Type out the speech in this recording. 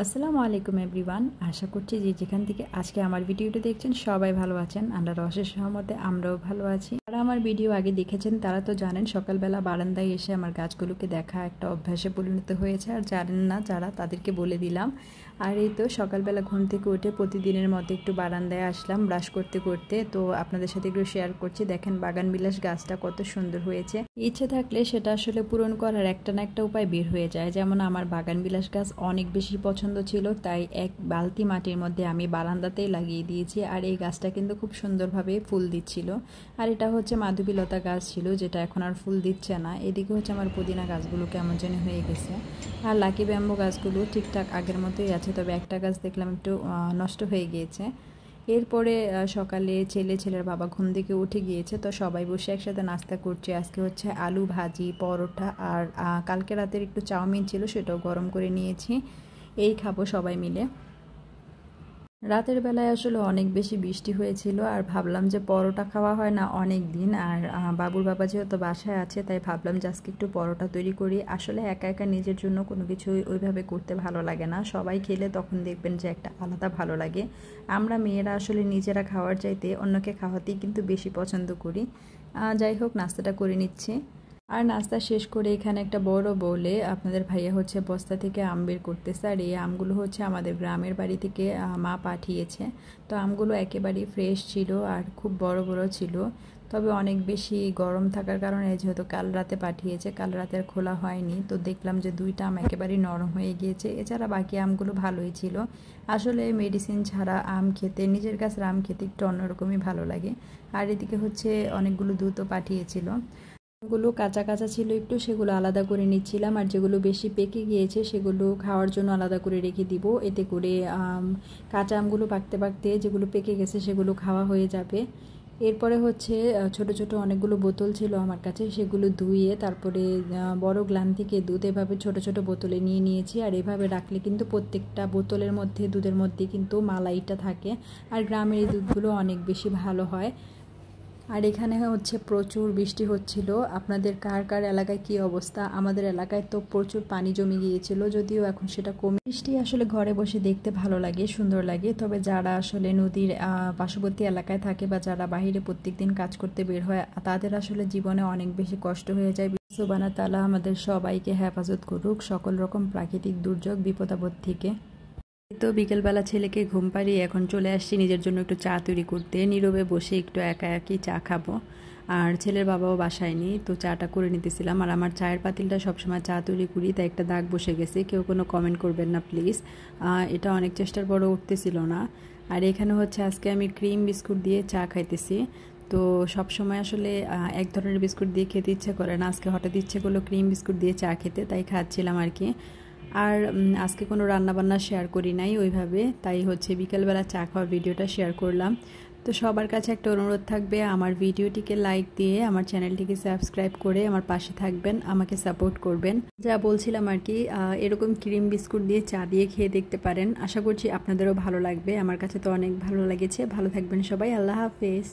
আসসালামু আলাইকুম এভরিওয়ান। আশা করছি যে যেখান থেকে আজকে আমার ভিডিওটা দেখছেন সবাই ভালো আছেন। আল্লাহর অশেষ রহমতে আমরাও ভালো আছি। যারা আমার ভিডিও আগে দেখেছেন তারা তো জানেন সকালবেলা বারান্দায় এসে আমার গাছগুলোকে দেখা একটা অভ্যাসে পরিণত হয়েছে। আর জানেন না যারা তাদেরকে বলে দিলাম। আর এই তো সকালবেলা ঘুম থেকে উঠে প্রতিদিনের মতো একটু বারান্দায় আসলাম ব্রাশ করতে করতে। তো আপনাদের সাথে একটু শেয়ার করছি। দেখেন বাগান বিলাস গাছটা কত সুন্দর হয়েছে। ইচ্ছে থাকলে সেটা আসলে পূরণ করার একটা না একটা উপায় বের হয়ে যায়। যেমন আমার বাগান বিলাস গাছ অনেক বেশি পছন্দ ছিল, তাই এক বালতি মাটির মধ্যে আমি বারান্দাতেই লাগিয়ে দিয়েছি। আর এই গাছটা কিন্তু খুব সুন্দরভাবে ফুল দিচ্ছিল। আর এটা হচ্ছে মাধবীলতা গাছ ছিল, যেটা এখন আর ফুল দিচ্ছে না। এদিকে হচ্ছে আমার পুদিনা গাছগুলো কেমন যেন হয়ে গেছে। আর লাকি ব্যাম্বো গাছগুলো ঠিকঠাক আগের মতোই আছে, তবে একটা গাছ দেখলাম একটু নষ্ট হয়ে গিয়েছে। এরপরে সকালে ছেলের বাবা ঘুম থেকে উঠে গিয়েছে, তো সবাই বসে একসাথে নাস্তা করছে। আজকে হচ্ছে আলু ভাজি, পরোটা আর কালকে রাতের একটু চাউমিন ছিল, সেটাও গরম করে নিয়েছি। এই খাবো সবাই মিলে। রাতের বেলায় আসলে অনেক বেশি বৃষ্টি হয়েছিল, আর ভাবলাম যে পরোটা খাওয়া হয় না অনেক দিন। আর বাবুর বাবা যেহেতু বাসায় আছে, তাই ভাবলাম যে আজকে একটু পরোটা তৈরি করি। আসলে একা একা নিজের জন্য কোনো কিছু ওইভাবে করতে ভালো লাগে না, সবাই খেলে তখন দেখবেন যে একটা আলাদা ভালো লাগে। আমরা মেয়েরা আসলে নিজেরা খাওয়ার চাইতে অন্যকে খাওয়াতেই কিন্তু বেশি পছন্দ করি। যাই হোক, নাস্তাটা করে নিচ্ছি। আর নাস্তা শেষ করে এখানে একটা বড় বউলে আপনাদের ভাইয়া হচ্ছে বস্তা থেকে আম বের করতেছে। আর এই আমগুলো হচ্ছে আমাদের গ্রামের বাড়ি থেকে মা পাঠিয়েছে। তো আমগুলো একেবারেই ফ্রেশ ছিল আর খুব বড় বড় ছিল। তবে অনেক বেশি গরম থাকার কারণে যেহেতু কাল রাতে পাঠিয়েছে, কাল রাতে আর খোলা হয়নি। তো দেখলাম যে দুইটা আম একেবারেই নরম হয়ে গিয়েছে। এছাড়া বাকি আমগুলো ভালোই ছিল। আসলে মেডিসিন ছাড়া আম খেতে, নিজের গাছের আম খেতে একটু অন্যরকমই ভালো লাগে। আর এদিকে হচ্ছে অনেকগুলো দুধও পাঠিয়েছিল। গুলো কাঁচা কাঁচা ছিল একটু, সেগুলো আলাদা করে নিচ্ছিলাম। আর যেগুলো বেশি পেকে গিয়েছে সেগুলো খাওয়ার জন্য আলাদা করে রেখে দিব। এতে করে কাঁচা আমগুলো পাকতে পাকতে যেগুলো পেকে গেছে সেগুলো খাওয়া হয়ে যাবে। এরপরে হচ্ছে ছোট ছোট অনেকগুলো বোতল ছিল আমার কাছে, সেগুলো ধুয়ে তারপরে বড় গ্লান থেকে দুধ এভাবে ছোট ছোট বোতলে নিয়ে নিয়েছি। আর এভাবে রাখলে কিন্তু প্রত্যেকটা বোতলের মধ্যে, দুধের মধ্যে কিন্তু মালাইটা থাকে। আর গ্রামের এই দুধগুলো অনেক বেশি ভালো হয়। আর এখানে হচ্ছে প্রচুর বৃষ্টি হচ্ছিল। আপনাদের কার কার এলাকায় কি অবস্থা? আমাদের এলাকায় তো প্রচুর পানি জমে গিয়েছিল, যদিও এখন সেটা কমে। বৃষ্টি আসলে ঘরে বসে দেখতে ভালো লাগে, সুন্দর লাগে। তবে যারা আসলে নদীর পার্শ্ববর্তী এলাকায় থাকে বা যারা বাহিরে প্রত্যেকদিন কাজ করতে বের হয়, তাদের আসলে জীবনে অনেক বেশি কষ্ট হয়ে যায়। সুবহানাহু ওয়া তাআলা আমাদের সবাইকে হেফাজত করুক সকল রকম প্রাকৃতিক দুর্যোগ বিপদাপদ থেকে। তো বিকেলবেলা ছেলেকে ঘুম পাড়িয়ে এখন চলে আসছি নিজের জন্য একটু চা তৈরি করতে। নীরবে বসে একটু একা একই চা খাবো। আর ছেলের বাবাও বাসায় নেই, তো চাটা করে নিতেছিলাম। আর আমার চায়ের পাতিলটা সবসময় চা তৈরি করি, তাই একটা দাগ বসে গেছে। কেউ কোনো কমেন্ট করবেন না প্লিজ। এটা অনেক চেষ্টার পরও উঠতেছিল না। আর এখানে হচ্ছে আজকে আমি ক্রিম বিস্কুট দিয়ে চা খাইতেছি। তো সব সময় আসলে এক ধরনের বিস্কুট দিয়ে খেতে ইচ্ছে করে না, আজকে হঠাৎ ইচ্ছে করলো ক্রিম বিস্কুট দিয়ে চা খেতে, তাই খাচ্ছিলাম আর কি। আর আজকে কোনো রান্নাবান্না শেয়ার করি নাই ওইভাবে, তাই হচ্ছে বিকেলবেলা চা খাওয়ার ভিডিওটা শেয়ার করলাম। তো সবার কাছে একটা অনুরোধ থাকবে, আমার ভিডিওটিকে লাইক দিয়ে আমার চ্যানেলটিকে সাবস্ক্রাইব করে আমার পাশে থাকবেন, আমাকে সাপোর্ট করবেন। যা বলছিলাম আর কি, এরকম ক্রিম বিস্কুট দিয়ে চা দিয়ে খেয়ে দেখতে পারেন। আশা করছি আপনাদেরও ভালো লাগবে, আমার কাছে তো অনেক ভালো লেগেছে। ভালো থাকবেন সবাই, আল্লাহ হাফেজ।